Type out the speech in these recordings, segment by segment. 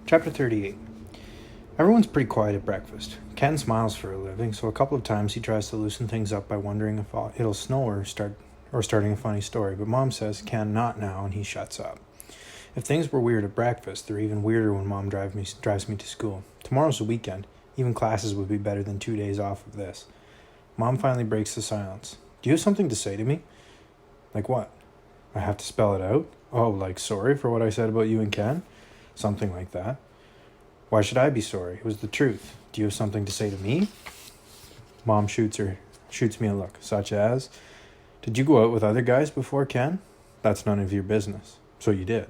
Chapter 38. Everyone's pretty quiet at breakfast. Ken smiles for a living, so a couple of times he tries to loosen things up by wondering if it'll snow or starting a funny story, but Mom says, Ken, not now, and he shuts up. If things were weird at breakfast, they're even weirder when Mom drives me to school. Tomorrow's the weekend. Even classes would be better than 2 days off of this. Mom finally breaks the silence. Do you have something to say to me? Like what? I have to spell it out? Oh, like sorry for what I said about you and Ken? Something like that. Why should I be sorry? It was the truth. Do you have something to say to me? Mom shoots me a look, such as, did you go out with other guys before Ken? That's none of your business. So you did.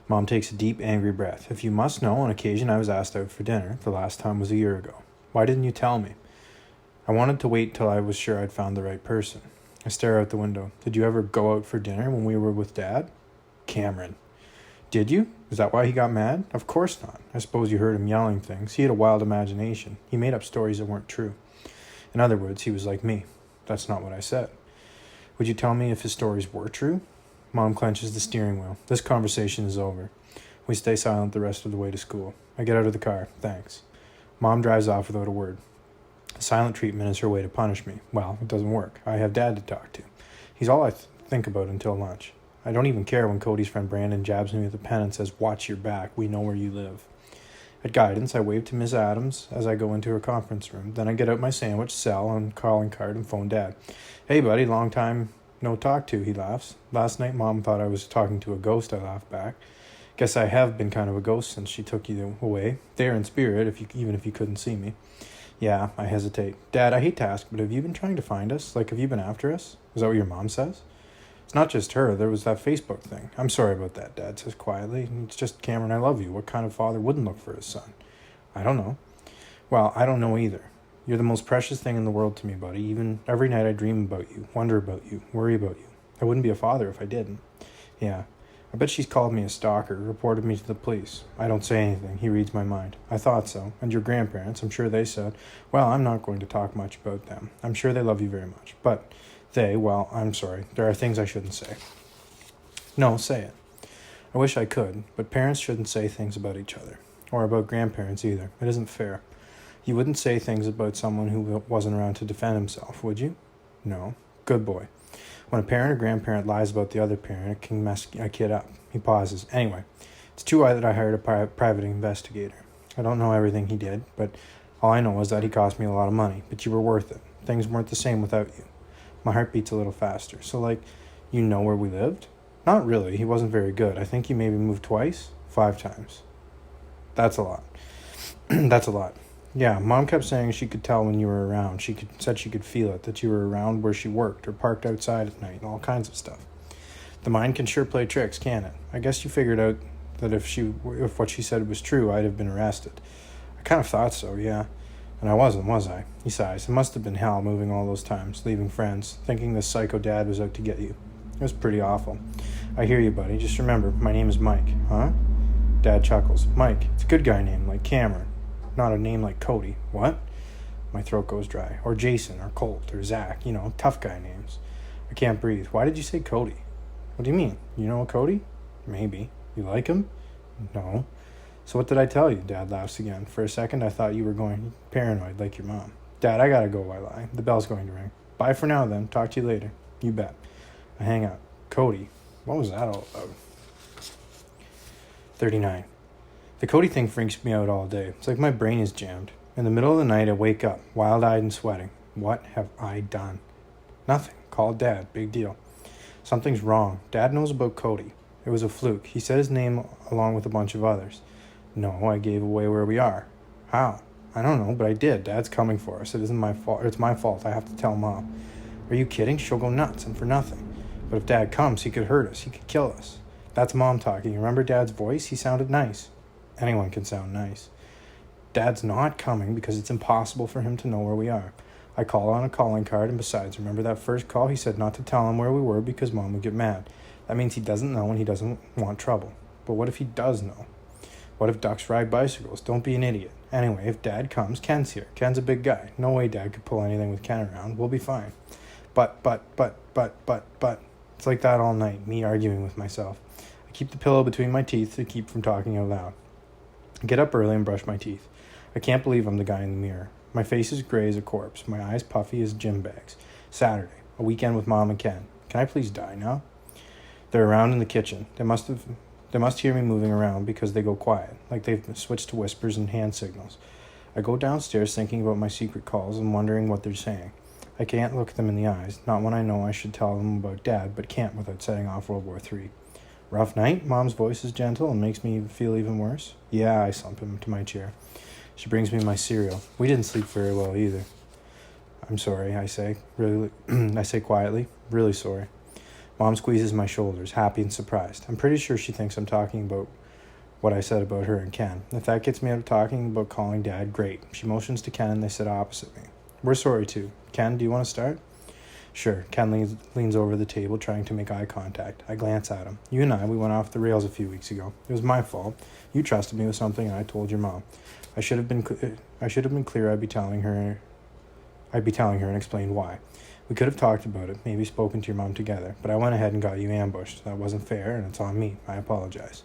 Mom takes a deep, angry breath. If you must know, on occasion I was asked out for dinner. The last time was a year ago. Why didn't you tell me? I wanted to wait till I was sure I'd found the right person. I stare out the window. Did you ever go out for dinner when we were with Dad? Cameron. Did you? Is that why he got mad? Of course not. I suppose you heard him yelling things. He had a wild imagination. He made up stories that weren't true. In other words, he was like me. That's not what I said. Would you tell me if his stories were true? Mom clenches the steering wheel. This conversation is over. We stay silent the rest of the way to school. I get out of the car. Thanks. Mom drives off without a word. Silent treatment is her way to punish me. Well, it doesn't work. I have Dad to talk to. He's all I think about until lunch. I don't even care when Cody's friend Brandon jabs me with a pen and says, watch your back, we know where you live. At guidance, I wave to Miss Adams as I go into her conference room. Then I get out my sandwich, cell, and calling card and phone Dad. Hey, buddy, long time no talk to, he laughs. Last night, Mom thought I was talking to a ghost, I laugh back. Guess I have been kind of a ghost since she took you away. There in spirit, even if you couldn't see me. Yeah, I hesitate. Dad, I hate to ask, but have you been trying to find us? Like, have you been after us? Is that what your mom says? It's not just her. There was that Facebook thing. I'm sorry about that, Dad says quietly. It's just Cameron, I love you. What kind of father wouldn't look for his son? I don't know. Well, I don't know either. You're the most precious thing in the world to me, buddy. Even every night I dream about you, wonder about you, worry about you. I wouldn't be a father if I didn't. Yeah. I bet she's called me a stalker, reported me to the police. I don't say anything. He reads my mind. I thought so. And your grandparents, I'm sure they said, well, I'm not going to talk much about them. I'm sure they love you very much. But well, I'm sorry. There are things I shouldn't say. No, say it. I wish I could, but parents shouldn't say things about each other. Or about grandparents either. It isn't fair. You wouldn't say things about someone who wasn't around to defend himself, would you? No. Good boy. When a parent or grandparent lies about the other parent, it can mess a kid up. He pauses. Anyway, it's too that I hired a private investigator. I don't know everything he did, but all I know is that he cost me a lot of money. But you were worth it. Things weren't the same without you. My heart beats a little faster. So, you know where we lived? Not really. He wasn't very good. I think he maybe moved twice? 5 times. That's a lot. That's a lot. Yeah, Mom kept saying she could tell when you were around. Said she could feel it, that you were around where she worked or parked outside at night and all kinds of stuff. The mind can sure play tricks, can't it? I guess you figured out that if what she said was true, I'd have been arrested. I kind of thought so, yeah. And I wasn't, was I? He sighs. It must have been hell moving all those times, leaving friends, thinking this psycho dad was out to get you. It was pretty awful. I hear you, buddy. Just remember, my name is Mike. Huh? Dad chuckles. Mike, it's a good guy name, like Cameron. Not a name like Cody. What? My throat goes dry. Or Jason, or Colt, or Zach. Tough guy names. I can't breathe. Why did you say Cody? What do you mean? You know a Cody? Maybe. You like him? No. So what did I tell you? Dad laughs again. For a second, I thought you were going paranoid like your mom. Dad, I gotta go, I lie. The bell's going to ring. Bye for now, then. Talk to you later. You bet. I hang up. Cody. What was that all about? 39. The Cody thing freaks me out all day. It's like my brain is jammed. In the middle of the night, I wake up, wild-eyed and sweating. What have I done? Nothing. Call Dad. Big deal. Something's wrong. Dad knows about Cody. It was a fluke. He said his name along with a bunch of others. No, I gave away where we are. How? I don't know, but I did. Dad's coming for us. It isn't my fault. It's my fault. I have to tell Mom. Are you kidding? She'll go nuts, and for nothing. But if Dad comes, he could hurt us. He could kill us. That's Mom talking. Remember Dad's voice? He sounded nice. Anyone can sound nice. Dad's not coming because it's impossible for him to know where we are. I call on a calling card, and besides, remember that first call? He said not to tell him where we were because Mom would get mad. That means he doesn't know and he doesn't want trouble. But what if he does know? What if ducks ride bicycles? Don't be an idiot. Anyway, if Dad comes, Ken's here. Ken's a big guy. No way Dad could pull anything with Ken around. We'll be fine. But. It's like that all night, me arguing with myself. I keep the pillow between my teeth to keep from talking out loud. I get up early and brush my teeth. I can't believe I'm the guy in the mirror. My face is gray as a corpse. My eyes puffy as gym bags. Saturday, a weekend with Mom and Ken. Can I please die now? They're around in the kitchen. They must hear me moving around because they go quiet, like they've switched to whispers and hand signals. I go downstairs thinking about my secret calls and wondering what they're saying. I can't look them in the eyes, not when I know I should tell them about Dad, but can't without setting off World War III. Rough night? Mom's voice is gentle and makes me feel even worse. Yeah, I slump into my chair. She brings me my cereal. We didn't sleep very well either. I'm sorry, I say. I say quietly. Really sorry. Mom squeezes my shoulders, happy and surprised. I'm pretty sure she thinks I'm talking about what I said about her and Ken. If that gets me out of talking about calling Dad, great. She motions to Ken and they sit opposite me. We're sorry too. Ken, do you want to start? Sure. Ken leans over the table, trying to make eye contact. I glance at him. You and we went off the rails a few weeks ago. It was my fault. You trusted me with something and I told your mom. I should have been clear. I'd be telling her and explained why. We could have talked about it, maybe spoken to your mom together, but I went ahead and got you ambushed. That wasn't fair, and it's on me. I apologize.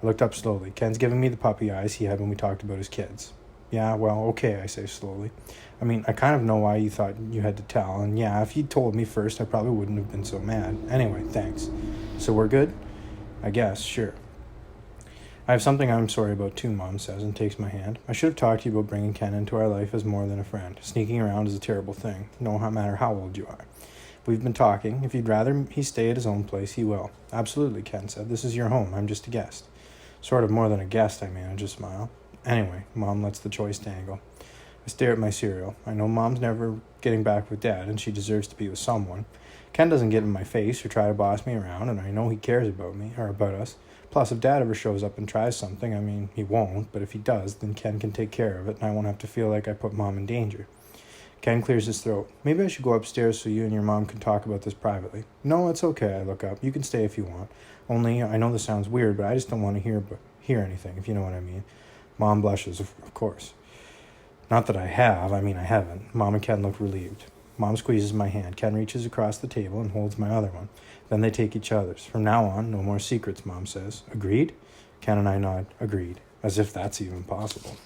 I looked up slowly. Ken's giving me the puppy eyes he had when we talked about his kids. Yeah, well, okay, I say slowly. I mean, I kind of know why you thought you had to tell, and yeah, if you'd told me first, I probably wouldn't have been so mad. Anyway, thanks. So we're good? I guess, sure. I have something I'm sorry about too, Mom says, and takes my hand. I should have talked to you about bringing Ken into our life as more than a friend. Sneaking around is a terrible thing, no matter how old you are. We've been talking. If you'd rather he stay at his own place, he will. Absolutely, Ken said. This is your home. I'm just a guest. Sort of more than a guest, I manage a smile. Anyway, Mom lets the choice dangle. I stare at my cereal. I know Mom's never getting back with Dad, and she deserves to be with someone. Ken doesn't get in my face or try to boss me around, and I know he cares about me, or about us. Plus, if Dad ever shows up and tries something, I mean, he won't, but if he does, then Ken can take care of it, and I won't have to feel like I put Mom in danger. Ken clears his throat. Maybe I should go upstairs so you and your mom can talk about this privately. No, it's okay, I look up. You can stay if you want. Only, I know this sounds weird, but I just don't want to hear anything, if you know what I mean. Mom blushes, of course. Not that I haven't. Mom and Ken look relieved. Mom squeezes my hand. Ken reaches across the table and holds my other one. Then they take each other's. From now on, no more secrets, Mom says. Agreed? Ken and I nod. Agreed. As if that's even possible.